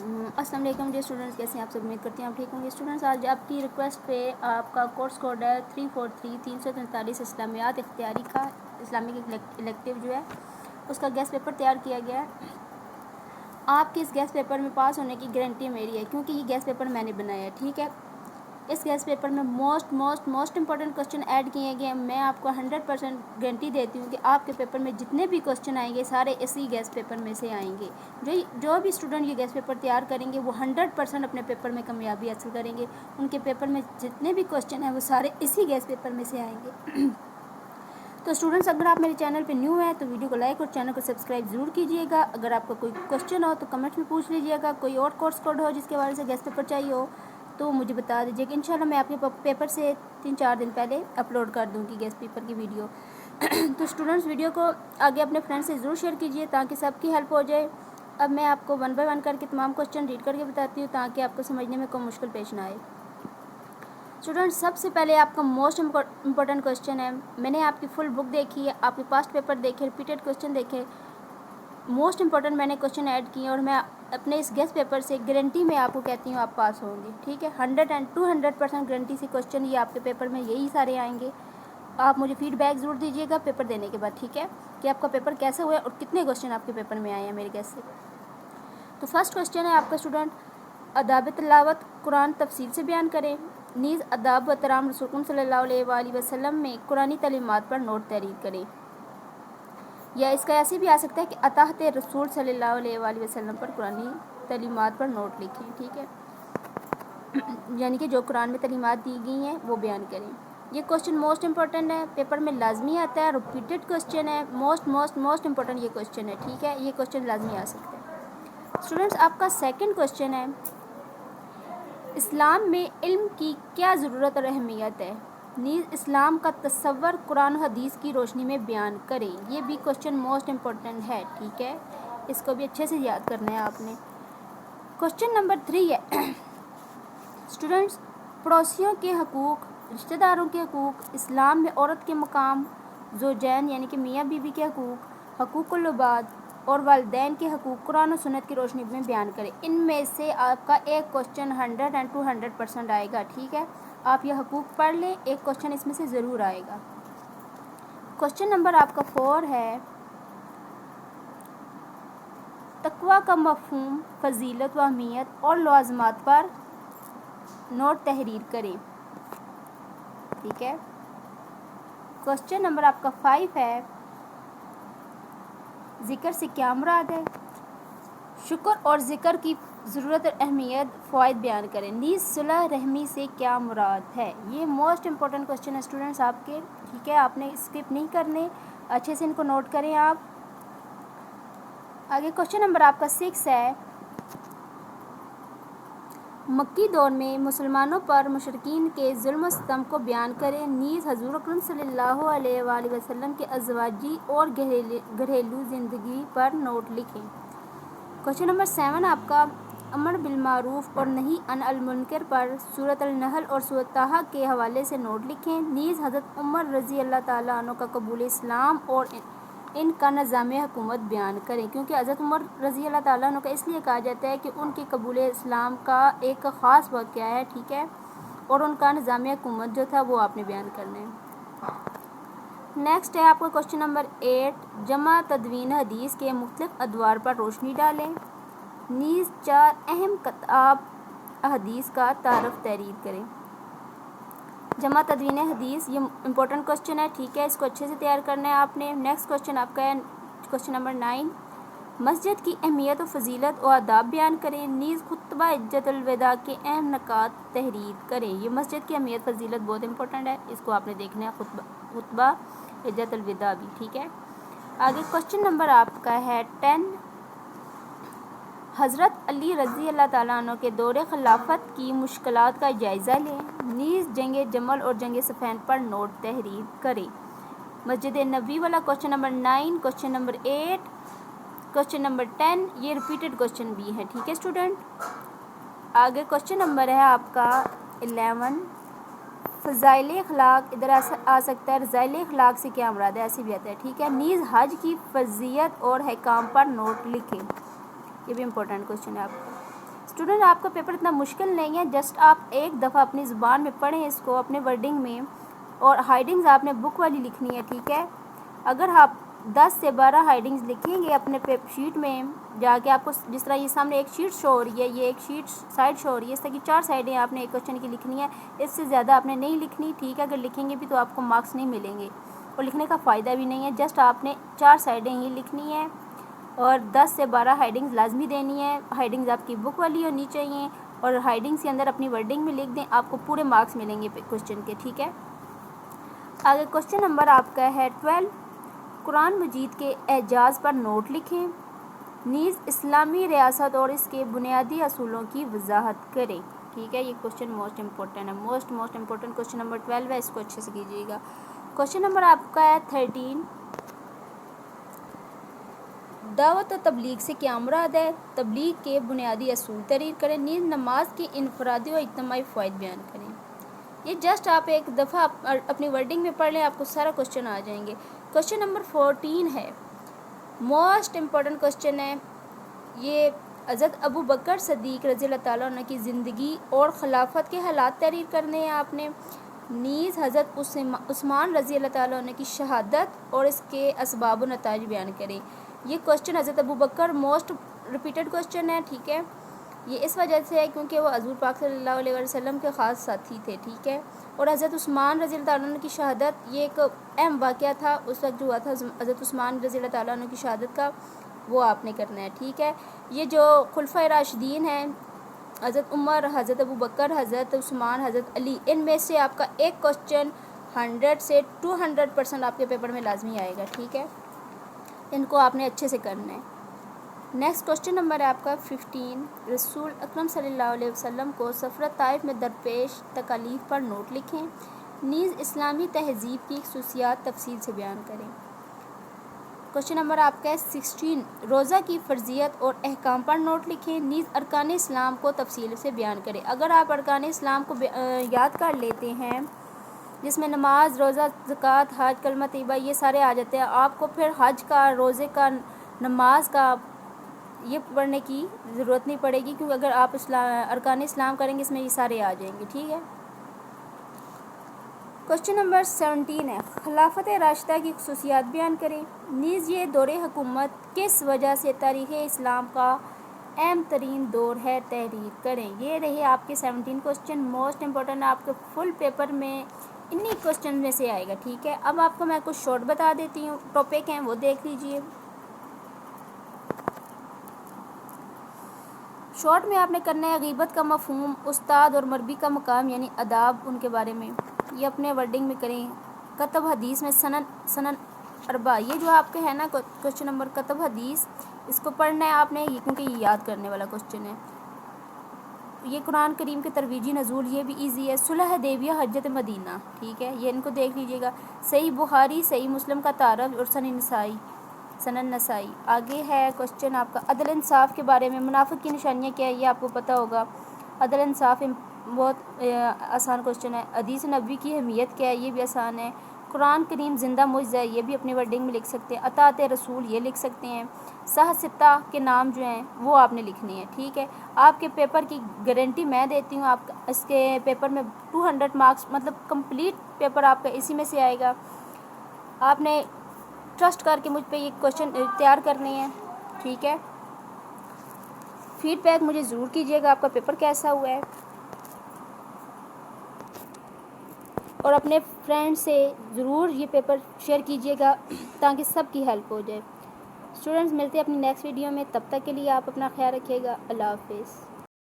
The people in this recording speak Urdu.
السلام علیکم ڈیئر اسٹوڈنٹس، کیسے ہیں آپ؟ سب امید کرتے ہیں آپ ٹھیک ہوں گے۔ اسٹوڈنٹس، آج آپ کی ریکویسٹ پہ آپ کا کورس کوڈ ہے 343 اسلامیات اختیاری کا اسلامک الیکٹیو جو ہے اس کا گیسٹ پیپر تیار کیا گیا ہے۔ آپ کے اس گیسٹ پیپر میں پاس ہونے کی گارنٹی میری ہے، کیونکہ یہ گیسٹ پیپر میں نے بنایا ہے، ٹھیک ہے۔ اس گیسٹ پیپر میں موسٹ امپورٹنٹ کوسچن ایڈ کیے گئے ہیں۔ میں آپ کو 100% گارنٹی دیتی ہوں کہ آپ کے پیپر میں جتنے بھی کوسچن آئیں گے سارے اسی گیسٹ پیپر میں سے آئیں گے۔ جو بھی اسٹوڈنٹ یہ گیسٹ پیپر تیار کریں گے وہ 100% اپنے پیپر میں کامیابی حاصل کریں گے۔ ان کے پیپر میں جتنے بھی کوسچن ہیں وہ سارے اسی گیسٹ پیپر میں سے آئیں گے۔ تو اسٹوڈنٹس، اگر آپ میرے چینل پہ نیو ہیں تو ویڈیو کو لائک اور چینل کو سبسکرائب ضرور کیجیے گا۔ اگر آپ کا کوئی کوسچن ہو تو کمنٹ میں پوچھ لیجیے گا۔ کوئی اور کورس کوڈ ہو جس کے بارے سے گیسٹ پیپر چاہیے ہو تو مجھے بتا دیجیے گا۔ انشاءاللہ میں آپ کے پیپر سے 3-4 دن پہلے اپلوڈ کر دوں گی گیسٹ پیپر کی ویڈیو۔ تو اسٹوڈنٹس، ویڈیو کو آگے اپنے فرینڈ سے ضرور شیئر کیجیے تاکہ سب کی ہیلپ ہو جائے۔ اب میں آپ کو 1 بائی 1 کر کے تمام کوسچن ریڈ کر کے بتاتی ہوں تاکہ آپ کو سمجھنے میں کوئی مشکل پیش نہ آئے۔ اسٹوڈنٹس، سب سے پہلے آپ کا موسٹ امپورٹنٹ کوسچن ہے، میں نے آپ کی فل بک دیکھی ہے، آپ کے پاسٹ پیپر دیکھے، ریپیٹڈ کوسچن دیکھے، موسٹ امپورٹنٹ میں نے کوسچن ایڈ کیے اور میں اپنے اس گیسٹ پیپر سے گارنٹی میں آپ کو کہتی ہوں آپ پاس ہوں گے، ٹھیک ہے۔ 100% گارنٹی سے کوسچن یہ آپ کے پیپر میں یہی سارے آئیں گے۔ آپ مجھے فیڈ بیک ضرور دیجیے گا پیپر دینے کے بعد، ٹھیک ہے، کہ آپ کا پیپر کیسا ہوا ہے اور کتنے کوسچن آپ کے پیپر میں آئے ہیں میرے گیسٹ سے۔ تو فرسٹ کوسچن ہے آپ کا اسٹوڈنٹ، آداب تلاوت قرآن تفصیل سے بیان کریں، نیز آداب و احترام رسول صلی اللہ علیہ وآلہ وسلم میں قرآنی تعلیمات پر نوٹ تحریر کریں۔ یا اس کا ایسے بھی آ سکتا ہے کہ اطاعت رسول صلی اللہ علیہ وآلہ وسلم پر قرآنی تعلیمات پر نوٹ لکھیں، ٹھیک ہے، یعنی کہ جو قرآن میں تعلیمات دی گئی ہیں وہ بیان کریں۔ یہ کوسچن موسٹ امپورٹنٹ ہے، پیپر میں لازمی آتا ہے، ریپیٹڈ کوسچن ہے، موسٹ امپورٹنٹ یہ کوسچن ہے، ٹھیک ہے، یہ کوسچن لازمی آ سکتا ہے۔ اسٹوڈنٹس، آپ کا سیکنڈ کوسچن ہے، اسلام میں علم کی کیا ضرورت اور اہمیت ہے، نیز اسلام کا تصور قرآن و حدیث کی روشنی میں بیان کریں۔ یہ بھی کوسچن موسٹ امپورٹنٹ ہے، ٹھیک ہے، اس کو بھی اچھے سے یاد کرنا ہے آپ نے۔ کوسچن نمبر 3 ہے اسٹوڈنٹس، پڑوسیوں کے حقوق، رشتہ داروں کے حقوق، اسلام میں عورت کے مقام، زوجین یعنی کہ میاں بیوی کے حقوق، حقوق العباد اور والدین کے حقوق قرآن و سنت کی روشنی میں بیان کریں۔ ان میں سے آپ کا ایک کوسچن 100% آئے گا، ٹھیک ہے، آپ یہ حقوق پڑھ لیں، ایک کوسچن اس میں سے ضرور آئے گا۔ کوسچن نمبر آپ کا 4 ہے، تقویٰ کا مفہوم، فضیلت و اہمیت اور لوازمات پر نوٹ تحریر کریں، ٹھیک ہے۔ کوسچن نمبر آپ کا 5 ہے، ذکر سے کیا مراد ہے، شکر اور ذکر کی ضرورت اور اہمیت، فوائد بیان کریں، نیز صلہ رحمی سے کیا مراد ہے۔ یہ موسٹ امپورٹنٹ کوسچن ہے اسٹوڈنٹس آپ کے، ٹھیک ہے، آپ نے اسکپ نہیں کرنے، اچھے سے ان کو نوٹ کریں آپ۔ آگے کوسچن نمبر آپ کا 6 ہے، مکی دور میں مسلمانوں پر مشرکین کے ظلم و ستم کو بیان کریں، نیز حضور اکرم صلی اللہ علیہ وآلہ وسلم کے ازواجی اور گھریلو زندگی پر نوٹ لکھیں۔ کوسچن نمبر 7 آپ کا، امر بالمعروف اور نہی عن المنکر پر سورۃ النحل اور سورۃ طٰہٰ کے حوالے سے نوٹ لکھیں، نیز حضرت عمر رضی اللہ تعالیٰ عنہ کا قبول اسلام اور ان کا نظام حکومت بیان کریں، کیونکہ حضرت عمر رضی اللہ تعالیٰ عنہ کا اس لیے کہا جاتا ہے کہ ان کے قبول اسلام کا ایک خاص واقعہ ہے، ٹھیک ہے، اور ان کا نظام حکومت جو تھا وہ آپ نے بیان کرنا ہے۔ نیکسٹ ہے آپ کا کوسچن نمبر 8، جمع تدوین حدیث کے مختلف ادوار پر روشنی ڈالیں، نیز 4 اہم کتاب احادیث کا تعارف تحریر کریں۔ جمع تدوین حدیث یہ امپورٹنٹ کوسچن ہے، ٹھیک ہے، اس کو اچھے سے تیار کرنا ہے آپ نے۔ نیکسٹ کوسچن آپ کا ہے کوسچن نمبر 9، مسجد کی اہمیت و فضیلت و آداب بیان کریں، نیز خطبہ حجۃ الوداع کے اہم نکات تحریر کریں۔ یہ مسجد کی اہمیت فضیلت بہت امپورٹنٹ ہے، اس کو آپ نے دیکھنا ہے، خطبہ حجۃ الوداع بھی، ٹھیک ہے۔ آگے کوسچن نمبر آپ کا ہے 10، حضرت علی رضی اللہ تعالیٰ عنہ کے دور خلافت کی مشکلات کا جائزہ لیں، نیز جنگ جمل اور جنگ صفین پر نوٹ تحریر کریں۔ مسجد نبوی والا question number 9، question number 8، question number 10 یہ ریپیٹڈ کوسچن بھی ہیں، ٹھیک ہے اسٹوڈنٹ۔ آگے کوسچن نمبر ہے آپ کا 11، فضائل اخلاق، ادھر آ سکتا ہے رضائل اخلاق سے کیا مراد ہے، ایسے بھی آتا ہے، ٹھیک ہے، نیز حج کی فرضیت اور احکام پر نوٹ لکھیں، یہ بھی امپورٹنٹ کوسچن ہے آپ کا۔ اسٹوڈنٹ آپ کا پیپر اتنا مشکل نہیں ہے، جسٹ آپ ایک دفعہ اپنی زبان میں پڑھیں اس کو اپنے ورڈنگ میں، اور ہائڈنگز آپ نے بک والی لکھنی ہے، ٹھیک ہے. اگر آپ 10 سے 12 ہائڈنگز لکھیں گے اپنے شیٹ میں جا کے، آپ کو جس طرح یہ سامنے ایک شیٹ شو ہو رہی ہے، یہ ایک شیٹ سائڈ شو ہو رہی ہے، اس طرح کی 4 سائڈیں آپ نے ایک کوشچن کی لکھنی ہے. اس سے زیادہ آپ نے نہیں لکھنی، ٹھیک ہے. اگر لکھیں گے بھی تو آپ کو مارکس نہیں ملیں گے اور لکھنے کا فائدہ بھی نہیں ہے. جسٹ آپ نے 4 سائڈیں ہی لکھنی ہیں اور 10 سے 12 ہائڈنگز لازمی دینی ہے. ہائڈنگز آپ کی بک والی ہونی چاہیے اور ہائڈنگز کے اندر اپنی ورڈنگ میں لکھ دیں، آپ کو پورے مارکس ملیں گے کوشچن کے، ٹھیک ہے. آگے کوشچن نمبر آپ کا ہے 12. قرآن مجید کے اعجاز پر نوٹ لکھیں، نیز اسلامی ریاست اور اس کے بنیادی اصولوں کی وضاحت کریں، ٹھیک ہے. یہ کوشچن موسٹ امپورٹنٹ ہے، موسٹ امپورٹنٹ کوشچن نمبر 12 ہے، اس کو اچھے سے کیجیے گا. کوشچن نمبر آپ کا ہے 13. دعوت و تبلیغ سے کیا مراد ہے؟ تبلیغ کے بنیادی اصول تحریر کریں، نیز نماز کی انفرادی و اجتماعی فوائد بیان کریں. یہ جسٹ آپ ایک دفعہ اپنی ورڈنگ میں پڑھ لیں، آپ کو سارا کوشچن آ جائیں گے. کوشچن نمبر 14 ہے، موسٹ امپورٹنٹ کوشچن ہے. یہ حضرت ابو بکر صدیق رضی اللہ تعالیٰ عنہ کی زندگی اور خلافت کے حالات تحریر کرنے ہیں آپ نے، نیز حضرت عثمان رضی اللہ تعالیٰ عنہ کی شہادت اور اس کے اسباب و نتائج بیان کریں. یہ کوشچن حضرت ابو بکر موسٹ ریپیٹڈ کوشچن ہے، ٹھیک ہے. یہ اس وجہ سے ہے کیونکہ وہ حضور پاک صلی اللہ علیہ وسلم کے خاص ساتھی تھے، ٹھیک ہے. اور حضرت عثمان رضی اللہ تعالیٰ عنہ کی شہادت یہ ایک اہم واقعہ تھا اس وقت جو ہوا تھا حضرت عثمان رضی اللہ تعالیٰ عنہ کی شہادت کا، وہ آپ نے کرنا ہے، ٹھیک ہے. یہ جو خلفائے راشدین ہیں، حضرت عمر، حضرت ابو بکر، حضرت عثمان، حضرت علی، ان میں سے آپ کا ایک کوشچن 100 سے 200% آپ کے پیپر میں لازمی آئے گا، ٹھیک ہے. ان کو آپ نے اچھے سے کرنا ہے. نیکسٹ کوشچن نمبر ہے آپ کا 15. رسول اکرم صلی اللہ علیہ وسلم کو سفر طائف میں درپیش تکالیف پر نوٹ لکھیں، نیز اسلامی تہذیب کی خصوصیات تفصیل سے بیان کریں. کوشچن نمبر آپ کا ہے 16. روزہ کی فرضیت اور احکام پر نوٹ لکھیں، نیز ارکان اسلام کو تفصیل سے بیان کریں. اگر آپ ارکان اسلام کو یاد کر لیتے ہیں جس میں نماز، روزہ، زکوٰۃ، حج، کلمہ طیبہ یہ سارے آ جاتے ہیں، آپ کو پھر حج کا، روزے کا، نماز کا یہ پڑھنے کی ضرورت نہیں پڑے گی، کیونکہ اگر آپ ارکان اسلام کریں گے اس میں یہ سارے آ جائیں گے، ٹھیک ہے. کوشچن نمبر 17 ہے، خلافت راشدہ کی خصوصیات بیان کریں، نیز یہ دور حکومت کس وجہ سے تاریخ اسلام کا اہم ترین دور ہے تحریر کریں. یہ رہے آپ کے 17 کوشچن موسٹ امپورٹنٹ، آپ کے فل پیپر میں انہی کوشچن میں سے آئے گا، ٹھیک ہے. اب آپ کو میں کچھ شارٹ بتا دیتی ہوں، ٹاپک ہیں وہ دیکھ لیجئے. شارٹ میں آپ نے کرنا ہے غیبت کا مفہوم، استاد اور مربی کا مقام یعنی آداب، ان کے بارے میں یہ اپنے ورڈنگ میں کریں. کتب حدیث میں سنن اربع، یہ جو آپ کے ہے نا کوشچن نمبر کتب حدیث، اس کو پڑھنا ہے آپ نے کیونکہ یہ یاد کرنے والا کوشچن ہے. یہ قرآن کریم کے ترویجی نزول، یہ بھی ایزی ہے. صلح حدیبیہ، حجت مدینہ، ٹھیک ہے، یہ ان کو دیکھ لیجیے گا. صحیح بخاری، صحیح مسلم کا تعارف اور سنن نسائی. آگے ہے کوشچن آپ کا عدل انصاف کے بارے میں، منافق کی نشانیاں کیا ہے یہ آپ کو پتہ ہوگا. عدل انصاف بہت آسان کوشچن ہے. حدیث نبوی کی اہمیت کیا ہے یہ بھی آسان ہے. قرآن کریم زندہ معجزہ ہے، یہ بھی اپنی ورڈنگ میں لکھ سکتے ہیں. اطاعت رسول یہ لکھ سکتے ہیں. صح ستہ کے نام جو ہیں وہ آپ نے لکھنے ہیں، ٹھیک ہے. آپ کے پیپر کی گارنٹی میں دیتی ہوں، آپ اس کے پیپر میں 200 مارکس مطلب کمپلیٹ پیپر آپ کا اسی میں سے آئے گا. آپ نے ٹرسٹ کر کے مجھ پہ یہ کوشچن تیار کرنے ہیں، ٹھیک ہے. فیڈ بیک مجھے ضرور کیجیے گا آپ کا پیپر کیسا ہوا ہے، اور اپنے فرینڈ سے ضرور یہ پیپر شیئر کیجیے گا تاکہ سب کی ہیلپ ہو جائے. اسٹوڈنٹس ملتے ہیں اپنی نیکسٹ ویڈیو میں، تب تک کے لیے آپ اپنا خیال رکھیے گا. اللہ حافظ.